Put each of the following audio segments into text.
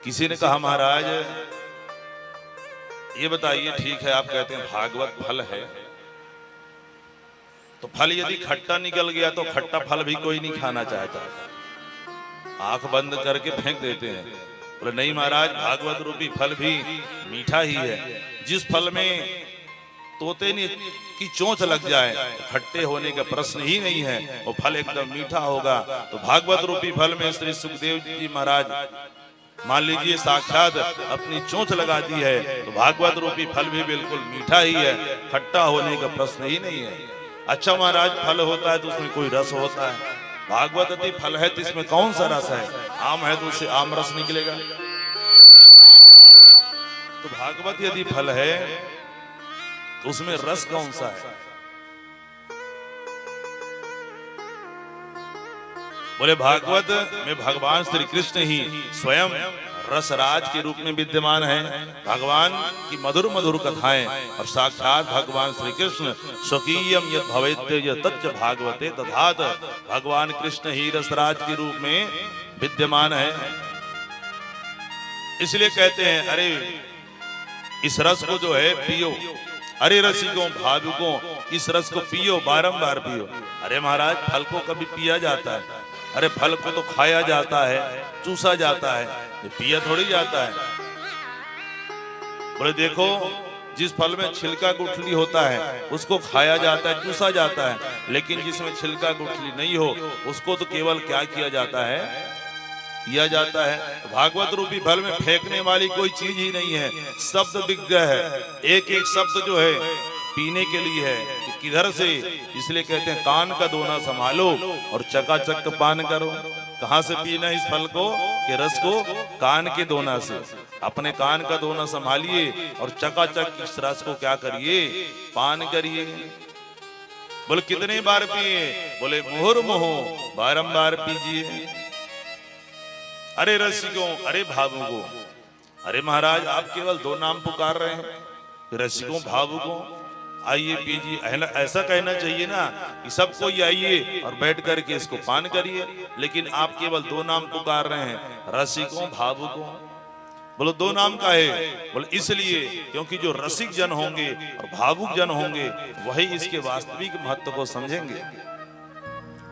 किसी ने कहा महाराज ये बताइए, ठीक है आप कहते हैं भागवत फल है, तो फल यदि खट्टा निकल गया तो खट्टा फल भी कोई नहीं खाना चाहता, आंख बंद करके फेंक देते हैं। बोले नहीं महाराज, भागवत रूपी फल भी मीठा ही है। जिस फल में तोते ने की चोंच लग जाए तो खट्टे होने का प्रश्न ही नहीं है, वो फल एकदम मीठा होगा। तो भागवत रूपी फल में श्री सुखदेव जी महाराज मान लीजिए साक्षात अपनी चोंच लगा दी है, तो भागवत रूपी फल भी बिल्कुल मीठा ही है, खट्टा होने का प्रश्न ही नहीं है। अच्छा महाराज, फल होता है तो उसमें कोई रस होता है, भागवत यदि फल है तो इसमें कौन सा रस है? आम है तो उससे आम रस निकलेगा। तो भागवत यदि फल है तो उसमें रस कौन सा है? बोले भागवत में भगवान श्री कृष्ण ही स्वयं रसराज के रूप में विद्यमान है। भगवान की मधुर मधुर कथाएं और साक्षात भगवान श्री कृष्ण स्वकीयम यद भवेत्य तच्च भागवते तथात, भगवान कृष्ण ही रसराज के रूप में विद्यमान है। इसलिए कहते हैं अरे इस रस को जो है पियो, अरे रसिकों भावुकों इस रस को पियो, बारंबार पियो। अरे महाराज फल को कभी पिया जाता है? अरे फल को तो खाया जाता है, चूसा जाता है, ये पिया थोड़ी जाता है। बोले देखो, जिस फल में छिलका गुठली होता है उसको खाया जाता है, चूसा जाता है, लेकिन जिसमें छिलका गुठली नहीं हो उसको तो केवल क्या किया जाता है? किया जाता है। तो भागवत रूपी फल में फेंकने वाली कोई चीज ही नहीं है, शब्द विज्ञ है, एक एक शब्द जो है पीने के लिए है कि किधर से। इसलिए कहते हैं कान का दोना संभालो और चकाचक पान करो। कहां से पीना इस फल को के रस को? कान के दोना से। अपने कान का दोना संभालिए और चकाचक इस रस को क्या करिए? पान करिए। बोले कितने बार पिए? बोले मुहुर्मुहु बारंबार पीजिए। अरे रसिकों, अरे भावुकों, अरे महाराज आप केवल दो नाम पुकार रहे हैं, रसिकों भावुकों, आइए पीजिए। ऐसा कहना चाहिए ना कि सबको आइए और बैठ करके इसको पान करिए, लेकिन आप केवल दो नाम पुकार रहे हैं, रसिकों भावुकों। बोलो दो नाम का है? बोले इसलिए क्योंकि जो रसिक जन होंगे और भावुक जन होंगे वही इसके वास्तविक महत्व को समझेंगे।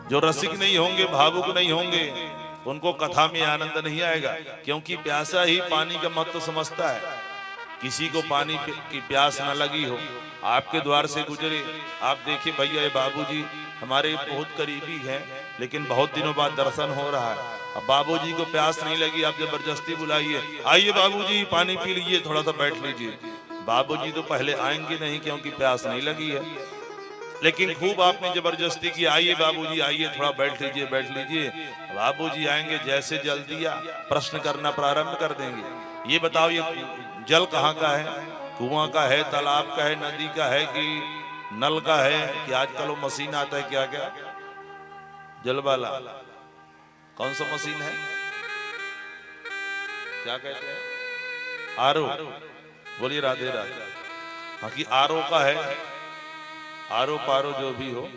जो रसिक नहीं होंगे, भावुक नहीं होंगे, उनको कथा में आनंद नहीं आएगा, क्योंकि प्यासा ही पानी का महत्व समझता है। किसी को पानी की प्यास न लगी हो, आपके द्वार से गुजरे, आप देखिए भैया ये बाबूजी हमारे बहुत करीबी हैं, लेकिन बहुत दिनों बाद दर्शन हो रहा है, अब बाबूजी को प्यास नहीं लगी, आप जबरदस्ती बुलाइए, आइए बाबूजी पानी पी लीजिए, थोड़ा सा बैठ लीजिए। बाबूजी तो पहले आएंगे नहीं क्योंकि प्यास नहीं लगी है, लेकिन खूब आपने जबरदस्ती की, आइए बाबूजी आइए, थोड़ा बैठ लीजिए बैठ लीजिए। बाबूजी आएंगे, जैसे जल दिया प्रश्न करना प्रारंभ कर देंगे। ये बताओ ये जल कहाँ का है? कुआं का है, तालाब का है, नदी का है कि नल का है कि आजकल वो मशीन आता है क्या क्या जल वाला, कौन सा मशीन है, क्या कहते हैं? आरओ। बोलिए राधे राधे। हाँ कि आरओ का है, आरो पारो जो भी हो।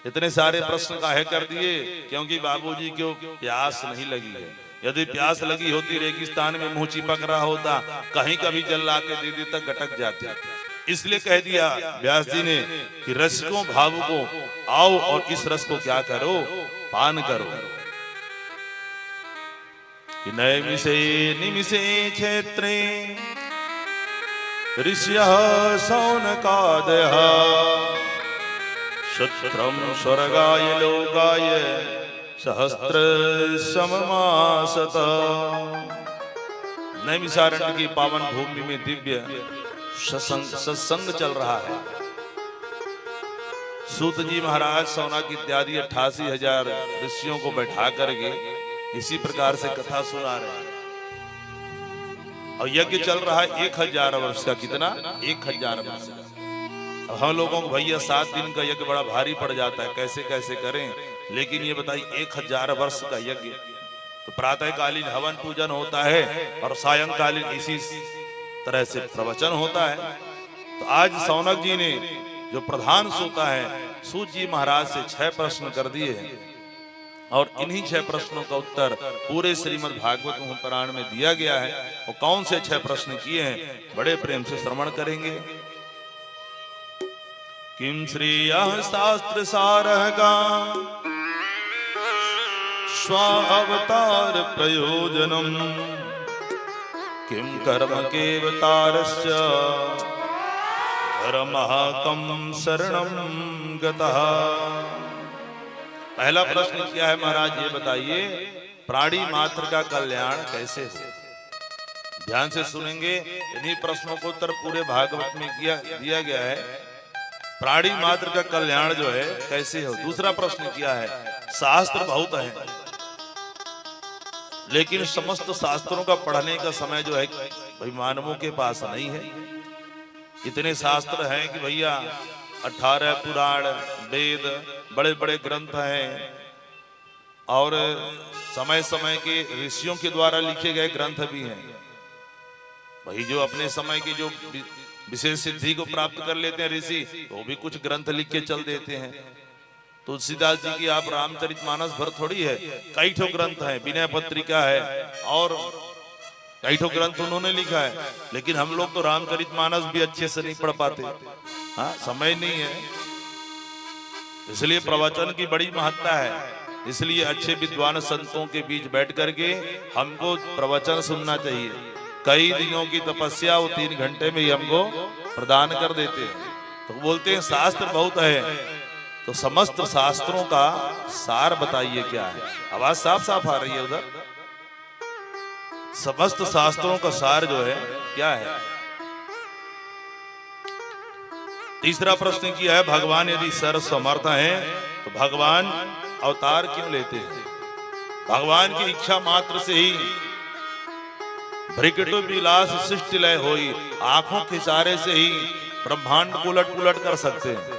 इतने सारे प्रश्न काहे कर दिए? क्योंकि बाबूजी को प्यास नहीं लगी है। यदि प्यास लगी होती, रेगिस्तान में मुंह चिपक रहा होता, कहीं कभी जल ला के दे देता, गटक जाते। इसलिए कह दिया व्यास जी ने कि रसिकों भावुकों आओ और इस रस को क्या करो? पान करो। कि नए मिसे निमिसे क्षेत्रे ऋष्यः शौनकादयः क्षत्रम स्वर्गाय लोकाय सहस्त्र सममासत। नैमिषारण्य की पावन भूमि में दिव्य सत्संग चल रहा है। सूत जी महाराज सौनक इत्यादि 88,000 ऋषियों को बैठा करके इसी प्रकार से कथा सुना रहे हैं, और यज्ञ चल रहा है 1000 वर्ष का। कितना? 1000 वर्ष का। अब हम लोगों को भैया 7 दिन का यज्ञ बड़ा भारी पड़ जाता है, कैसे कैसे करें, लेकिन ये बताइए 1000 वर्ष का यज्ञ। तो प्रातःकालीन हवन पूजन होता है और सायंकालीन इसी तरह से प्रवचन होता है। तो आज सौनक जी ने जो प्रधान सूता है, सूत जी महाराज से 6 प्रश्न कर दिए हैं। और इन्हीं 6 प्रश्नों का उत्तर पूरे श्रीमद् भागवत पुराण में दिया गया है। और कौन से 6 प्रश्न किए हैं, बड़े प्रेम से श्रवण करेंगे। किम श्रेयः शास्त्र सारः का स्वावतार प्रयोजनम, किम कर्म केवतारस्य धर्मः कम शरणं गतः। पहला प्रश्न क्या है महाराज, ये बताइए प्राणी मात्र का कल्याण कैसे हो। ध्यान से सुनेंगे, इन्हीं प्रश्नों को उत्तर पूरे भागवत में दिया गया है। प्राणी मात्र का कल्याण जो है कैसे हो। दूसरा प्रश्न क्या है, शास्त्र बहुत है लेकिन समस्त शास्त्रों का पढ़ने का समय जो है भाई मानवों के पास नहीं है। इतने शास्त्र हैं कि भैया 18 पुराण वेद बड़े बड़े ग्रंथ हैं और समय समय के ऋषियों के द्वारा लिखे गए ग्रंथ भी हैं। वही जो अपने समय की जो विशेष सिद्धि को प्राप्त कर लेते हैं ऋषि, वो भी कुछ ग्रंथ लिख के चल देते हैं। तुलसीदास जी की आप रामचरितमानस भर थोड़ी है, कई ठो ग्रंथ हैं, विनय पत्रिका है और कई ठो ग्रंथ उन्होंने लिखा है। लेकिन हम लोग तो रामचरितमानस भी अच्छे से नहीं पढ़ पाते, हाँ समय नहीं है। इसलिए प्रवचन की बड़ी महत्ता है। इसलिए अच्छे विद्वान संतों के बीच बैठ करके हमको प्रवचन सुनना चाहिए। कई दिनों की तपस्या वो 3 घंटे में ही हमको प्रदान कर देते हैं। तो बोलते हैं शास्त्र बहुत है, तो समस्त शास्त्रों का सार बताइए क्या है। आवाज साफ साफ आ रही है उधर। समस्त शास्त्रों का सार जो है क्या है। तीसरा प्रश्न किया है, भगवान यदि सर्व समर्थ हैं तो भगवान अवतार क्यों लेते हैं। भगवान की इच्छा मात्र से ही भ्रिकटु विलास सृष्टि लय होई, आंखों के इशारे से ही ब्रह्मांड को उलट पुलट कर सकते हैं।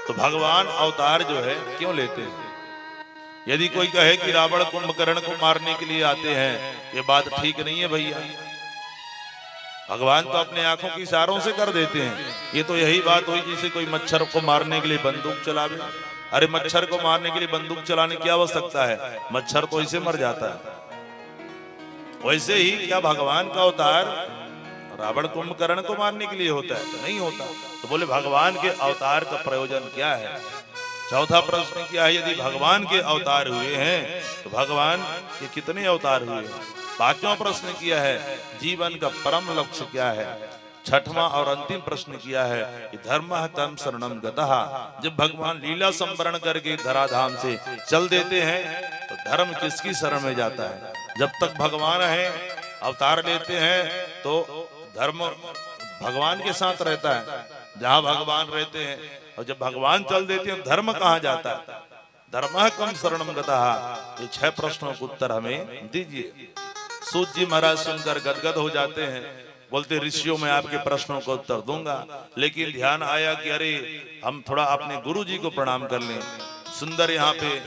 तो भगवान अवतार जो है क्यों लेते हैं। यदि कोई कहे कि रावण कुंभकर्ण को मारने के लिए आते हैं, ये बात ठीक नहीं है भैया। भगवान तो अपने आंखों के इशारों से कर देते हैं। ये तो यही बात हुई जैसे कोई मच्छर को मारने के लिए बंदूक चलावे। अरे मच्छर को मारने के लिए बंदूक चलाने की आवश्यकता है, मच्छर तो इसे मर जाता है। वैसे ही क्या भगवान का अवतार रावण कुंभकर्ण को मारने के लिए होता है? तो नहीं होता। तो बोले भगवान के अवतार का प्रयोजन क्या है। चौथा प्रश्न क्या है, यदि भगवान के अवतार हुए हैं तो भगवान के कितने अवतार हुए हैं। पांचवा प्रश्न किया है, जीवन का परम लक्ष्य क्या है। छठवां और अंतिम प्रश्न किया है, धर्मः तं शरणं गतः। जब भगवान लीला संवरण करके धराधाम से चल देते हैं तो धर्म किसकी शरण में जाता है। जब तक भगवान है, अवतार लेते हैं तो धर्म भगवान के साथ रहता है, जहां भगवान रहते हैं। और जब भगवान चल देते हैं धर्म कहां जाता है। धर्मः कं शरणं गतः। ये 6 प्रश्नों का उत्तर हमें दीजिए। सूत जी महाराज सुनकर गदगद हो जाते हैं, बोलते ऋषियों में आपके प्रश्नों का उत्तर दूंगा। लेकिन ध्यान आया कि अरे हम थोड़ा अपने गुरु जी को प्रणाम कर लें। सुंदर यहाँ पे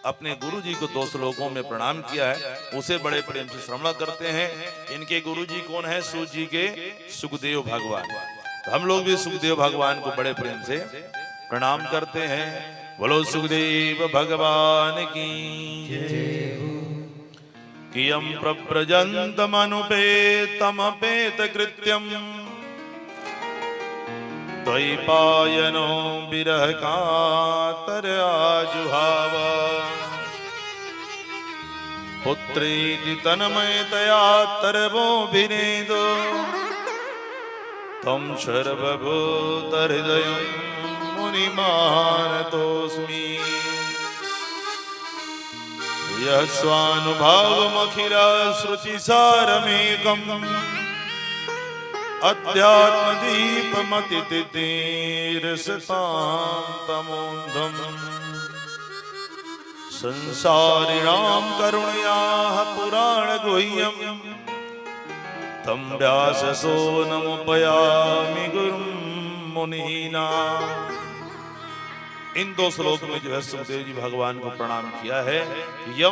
अपने गुरु जी को 2 श्लोकों में प्रणाम किया है, उसे बड़े प्रेम से श्रवण करते हैं। इनके गुरु जी कौन है, सूत जी के सुखदेव भगवान। तो हम लोग भी सुखदेव भगवान को बड़े प्रेम से प्रणाम करते हैं। बोलो सुखदेव भगवान की कियं प्रव्रजन्तमनुपेतमपेत कृत्यम् द्वैपायनो विरह कातर आजुहाव पुत्रेति तन्मयतया तरवोऽभिनेदो तं सर्वभूतहृदयं मुनिमानतोऽस्मि। यः स्वानुभावमखिलश्रुतिसारमेकम् अध्यात्मदीपमतितितीर्षतां संसारिणां करुणयाः पुराणगुह्यं तं व्याससोनमुपयामि गुरुं मुनीनाम्। इन 2 श्लोक में जो है सुखदेव जी भगवान को प्रणाम किया है। यम